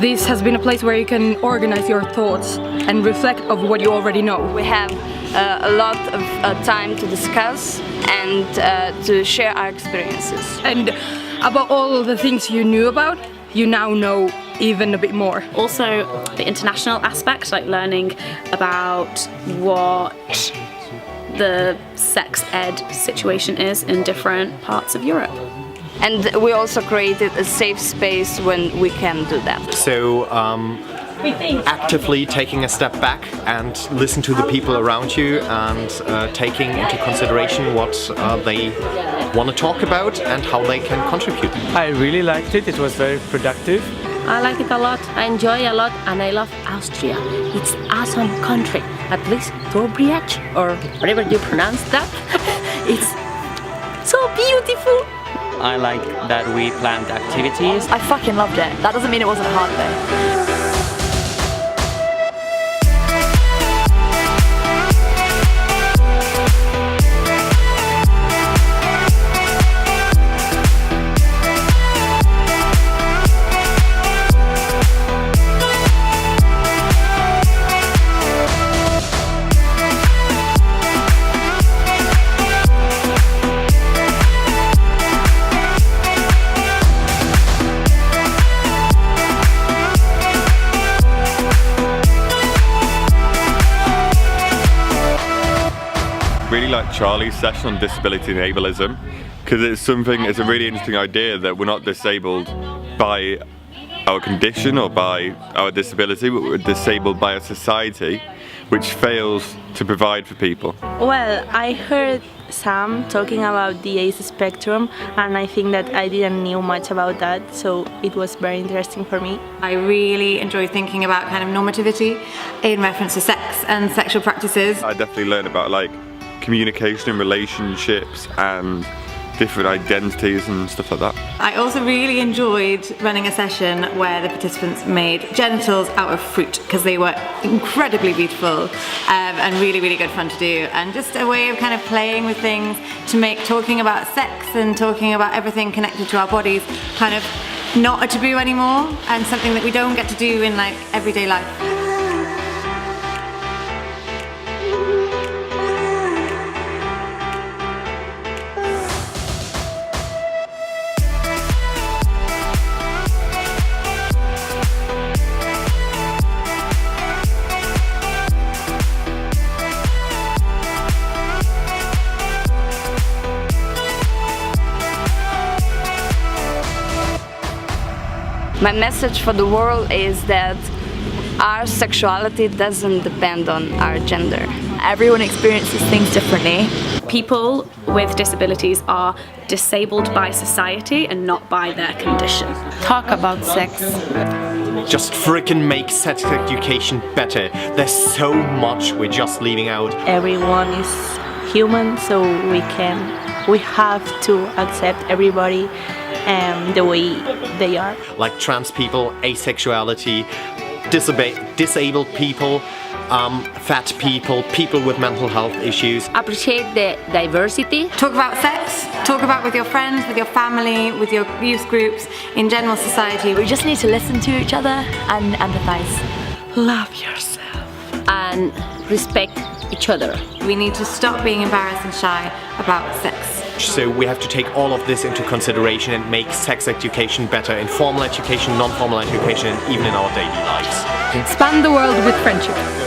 This has been a place where you can organize your thoughts and reflect of what you already know. We have a lot of time to discuss and to share our experiences. And about all the things you knew about, you now know even a bit more. Also the international aspect, like learning about what the sex ed situation is in different parts of Europe. And we also created a safe space when we can do that. So actively taking a step back and listen to the people around you and taking into consideration what they want to talk about and how they can contribute. I really liked it. It was very productive. I like it a lot, I enjoy a lot, and I love Austria. It's an awesome country. At least Döbriach, or whatever you pronounce that, it's so beautiful. I like that we planned activities. I fucking loved it. That doesn't mean it wasn't hard though. Really like Charlie's session on disability and ableism, because it's a really interesting idea that we're not disabled by our condition or by our disability, but we're disabled by a society which fails to provide for people. Well, I heard Sam talking about the ACE spectrum, and I think that I didn't know much about that, so it was very interesting for me. I really enjoy thinking about kind of normativity in reference to sex and sexual practices. I definitely learned about like communication and relationships and different identities and stuff like that. I also really enjoyed running a session where the participants made genitals out of fruit because they were incredibly beautiful and really, really good fun to do, and just a way of kind of playing with things to make talking about sex and talking about everything connected to our bodies kind of not a taboo anymore and something that we don't get to do in like everyday life. My message for the world is that our sexuality doesn't depend on our gender. Everyone experiences things differently. People with disabilities are disabled by society and not by their condition. Talk about sex. Just freaking make sex education better. There's so much we're just leaving out. Everyone is human, so we have to accept everybody the way they are. Like trans people, asexuality, disabled people, fat people, people with mental health issues. Appreciate the diversity. Talk about sex, talk about with your friends, with your family, with your youth groups, in general society. We just need to listen to each other and empathise. Love yourself. And respect each other. We need to stop being embarrassed and shy about sex. So we have to take all of this into consideration and make sex education better in formal education, non-formal education, and even in our daily lives. Expand the world with friendship.